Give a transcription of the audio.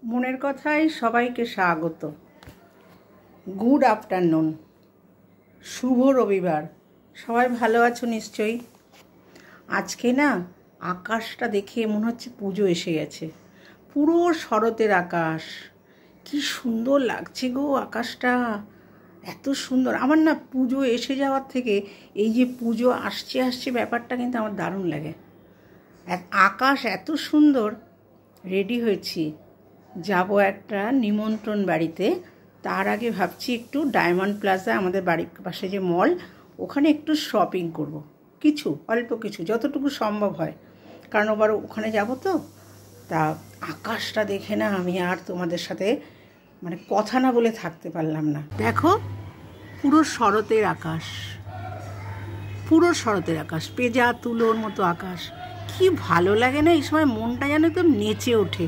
মনের কথায় সবাইকে স্বাগত। গুড আফটারনুন, শুভ রবিবার। সবাই ভালো আছো নিশ্চয়ই। আজকে না আকাশটা দেখে মনে হচ্ছে পুজো এসে গেছে। পুরো শরতের আকাশ, কি সুন্দর লাগছে গো আকাশটা, এত সুন্দর। আমার না পুজো এসে যাওয়ার থেকে এই যে পুজো আসছে আসছে ব্যাপারটা কিন্তু আমার দারুণ লাগে। আকাশ এত সুন্দর। রেডি হয়েছি, যাব একটা নিমন্ত্রণ বাড়িতে। তার আগে ভাবছি একটু ডায়মন্ড প্লাজা, আমাদের বাড়ির পাশে যে মল, ওখানে একটু শপিং করব। কিছু অল্প কিছু, যতটুকু সম্ভব হয়, কারণ আবার ওখানে যাব তো। তা আকাশটা দেখে না আমি আর তোমাদের সাথে কথা না বলে থাকতে পারলাম না। দেখো, পুরো শরতের আকাশ, পুরো শরতের আকাশ, পেঁজা তুলোর মতো আকাশ। কি ভালো লাগে না এই সময়, মনটা যেন একদম নেচে ওঠে।